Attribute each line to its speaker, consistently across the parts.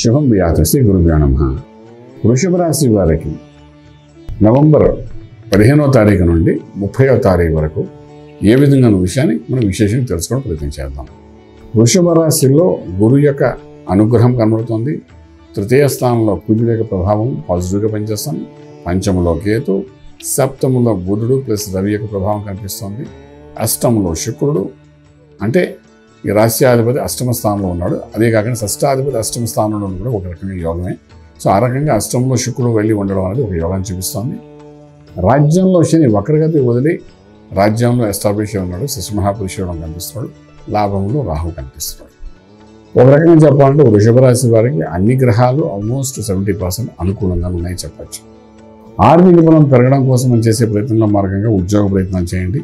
Speaker 1: శుభం వ్యాధి శ్రీ గురుభ్యో నమః. వృషభ రాశి వారికి నవంబర్ 15వ తారీఖు నుండి 30వ తారీఖు వరకు ఏ విధంగా విషయాన్ని మనం విశేషంగా తెలుసుకోవడం ప్రయత్నం చేద్దాం. వృషభ రాశిలో గురు యొక్క అనుగ్రహం కనబడుతుంది. తృతీయ స్థానంలో కుజుడి యొక్క ప్రభావం పాజిటివ్గా పనిచేస్తుంది. పంచమంలో కేతు, సప్తమంలో బుధుడు ప్లస్ రవి యొక్క ప్రభావం కనిపిస్తుంది. అష్టమంలో శుక్రుడు, అంటే ఈ రాశ్యాధిపతి అష్టమ స్థానంలో ఉన్నాడు. అదే కాకుండా షష్టాధిపతి అష్టమ స్థానంలో కూడా ఒక రకంగా యోగమే. సో ఆ రకంగా అష్టంలో శుక్రుడు వెళ్ళి ఉండడం అనేది ఒక యోగాన్ని చూపిస్తోంది. రాజ్యంలో శని వక్రగతి వదిలి రాజ్యంలో ఎస్టాబ్లిష్ అయి ఉన్నాడు. శశిమహాపురుషుడు కనిపిస్తున్నాడు. లాభంలో రాహు కనిపిస్తున్నాడు. ఒక రకంగా చెప్పాలంటే వృషభ రాశి వారికి అన్ని గ్రహాలు ఆల్మోస్ట్ 70% అనుకూలంగా ఉన్నాయి చెప్పచ్చు. ఆర్థిక బలం పెరగడం కోసం మనం చేసే ప్రయత్నంలో మార్గంగా ఉద్యోగ ప్రయత్నం చేయండి.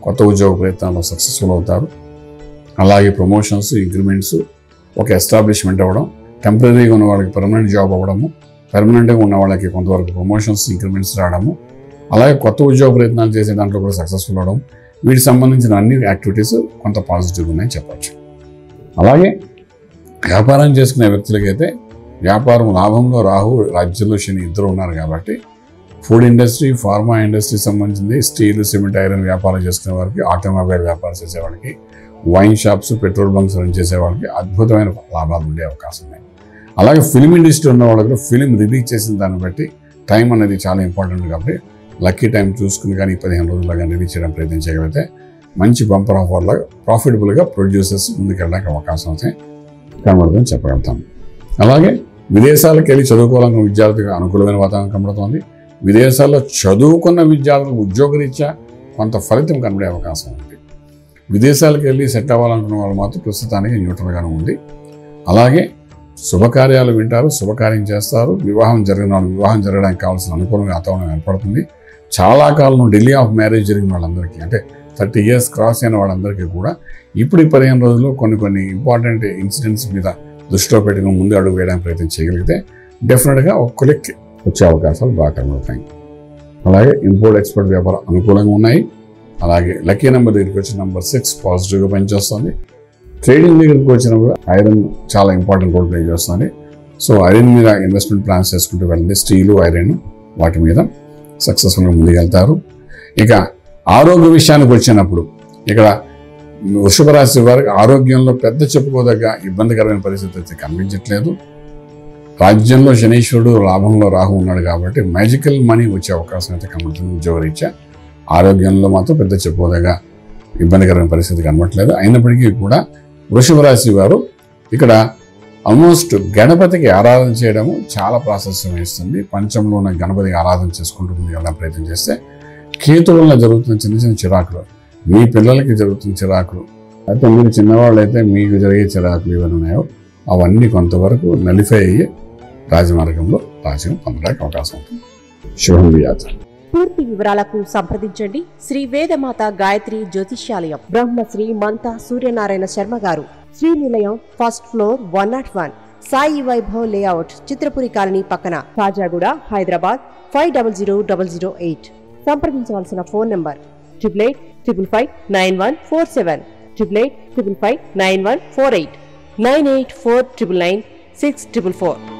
Speaker 1: కొత్త ఉద్యోగ ప్రయత్నాల్లో సక్సెస్ఫుల్ అవుతారు. అలాగే ప్రమోషన్స్, ఇంక్రిమెంట్స్, ఒక ఎస్టాబ్లిష్మెంట్ అవ్వడం, టెంపరీగా ఉన్న వాళ్ళకి పర్మనెంట్ జాబ్ అవ్వడము, పర్మనెంట్గా ఉన్న వాళ్ళకి కొంతవరకు ప్రమోషన్స్, ఇంక్రిమెంట్స్ రావడము, అలాగే కొత్త ఉద్యోగ ప్రయత్నాలు చేసే దాంట్లో కూడా సక్సెస్ఫుల్ అవ్వడం, వీటికి సంబంధించిన అన్ని యాక్టివిటీస్ కొంత పాజిటివ్గా ఉన్నాయని చెప్పచ్చు. అలాగే వ్యాపారం చేసుకునే వ్యక్తులకైతే వ్యాపారం లాభంలో రాహు, రాజ్యంలో శని ఇద్దరు ఉన్నారు కాబట్టి ఫుడ్ ఇండస్ట్రీ, ఫార్మా ఇండస్ట్రీ సంబంధించింది, స్టీల్, సిమెంట్, ఐరన్ వ్యాపారం చేసుకునే వారికి, ఆటోమొబైల్ వ్యాపారం చేసే వాళ్ళకి, wine shops, petrol bunks run చేసే వాళ్ళకి అద్భుతమైన లాభాలు ఉండే అవకాశం ఉన్నాయి. అలాగే ఫిలిం ఇండస్ట్రీ ఉన్న వాళ్ళకి ఫిలిం రిలీజ్ చేసిన దాన్ని బట్టి టైం అనేది చాలా ఇంపార్టెంట్ కాబట్టి లక్కీ టైం చూసుకుని కానీ 15 రోజుల్లో కానీ రిలీజ్ చేయడం ప్రయత్నం చేయగలిగితే మంచి బంపర్ ఆఫర్లో ప్రాఫిటబుల్గా ప్రొడ్యూసర్స్ ముందుకెళ్ళడానికి అవకాశం అయితే కనబడుతుందని చెప్పగలుగుతాం. అలాగే విదేశాలకు వెళ్ళి చదువుకోవాలనుకున్న విద్యార్థికి అనుకూలమైన వాతావరణం కనబడుతుంది. విదేశాల్లో చదువుకున్న విద్యార్థులకు ఉద్యోగరీత్యా కొంత ఫలితం కనబడే అవకాశం ఉంది. విదేశాలకు వెళ్ళి సెట్ అవ్వాలనుకున్న వాళ్ళు మాత్రం ప్రస్తుతానికి న్యూట్రల్గానే ఉంది. అలాగే శుభకార్యాలు వింటారు, శుభకార్యం చేస్తారు. వివాహం జరిగిన వాళ్ళు వివాహం జరగడానికి కావాల్సిన అనుకూలమైన వాతావరణం ఏర్పడుతుంది. చాలా కాలం డిలే ఆఫ్ మ్యారేజ్ జరిగిన వాళ్ళందరికీ, అంటే 30 years క్రాస్ అయిన వాళ్ళందరికీ కూడా ఇప్పుడు ఈ 15 రోజుల్లో కొన్ని ఇంపార్టెంట్ ఇన్సిడెంట్స్ మీద దృష్టిలో పెట్టుకుని ముందు అడుగు వేయడానికి ప్రయత్నం చేయగలిగితే డెఫినెట్గా ఒక కొలిక్కి వచ్చే అవకాశాలు బాగా కనబడతాయి. అలాగే ఇంపోర్ట్ ఎక్స్పోర్ట్ వ్యాపారం అనుకూలంగా ఉన్నాయి. అలాగే లక్కీ నెంబర్ దగ్గరికి వచ్చిన నెంబర్ 6 పాజిటివ్గా పనిచేస్తుంది. ట్రేడింగ్ దగ్గరికి వచ్చినప్పుడు ఐరన్ చాలా ఇంపార్టెంట్ రోల్ ప్లే చేస్తుంది. సో ఐరన్ మీద ఇన్వెస్ట్మెంట్ ప్లాన్స్ చేసుకుంటూ వెళ్ళండి. స్టీలు, ఐరన్ వాటి మీద సక్సెస్ఫుల్గా ముందుకెళ్తారు. ఇక ఆరోగ్య విషయానికి వచ్చినప్పుడు ఇక్కడ వృషభ రాశి వారికి ఆరోగ్యంలో పెద్ద చెప్పుకోదగ్గ ఇబ్బందికరమైన పరిస్థితి అయితే కనిపించట్లేదు. రాజ్యంలో శనీశ్వరుడు, లాభంలో రాహు ఉన్నాడు కాబట్టి మ్యాజికల్ మనీ వచ్చే అవకాశం అయితే కనబడుతుంది. ఉద్యోగరీత్యా ఆరోగ్యంలో మాత్రం పెద్ద చెప్పుకోదగ్గ ఇబ్బందికరమైన పరిస్థితి కనబడట్లేదు. అయినప్పటికీ కూడా వృషభ రాశి వారు ఇక్కడ ఆల్మోస్ట్ గణపతికి ఆరాధన చేయడము చాలా ప్రాశస్త్యం వహిస్తుంది. పంచంలో ఉన్న గణపతికి ఆరాధన చేసుకుంటూ ముందుకు ప్రయత్నం చేస్తే కేతు వలన జరుగుతున్న చిన్న చిరాకులు, మీ పిల్లలకి జరుగుతున్న చిరాకులు, అయితే మీరు చిన్నవాళ్ళు అయితే మీకు జరిగే చిరాకులు ఏమైనా ఉన్నాయో అవన్నీ కొంతవరకు నలిఫై అయ్యి రాజమార్గంలో రాజ్యం పొందడానికి అవకాశం ఉంటుంది. శుభం వ్యాధి.
Speaker 2: పూర్తి వివరాలకు సంప్రదించండి శ్రీ వేదమాత గాయత్రి జ్యోతిష్యాలయం, Brahmasri మంతా Suryanarayana Sharma garu, Srinilayam, first floor, 101, Sai Vaibhav layout, Chitrapuri colony పక్కన, కాజాగూడ, హైదరాబాద్ 500008. సంప్రదించవలసిన ఫోన్ నంబర్ 8855559147, 8855559148, 9849996644.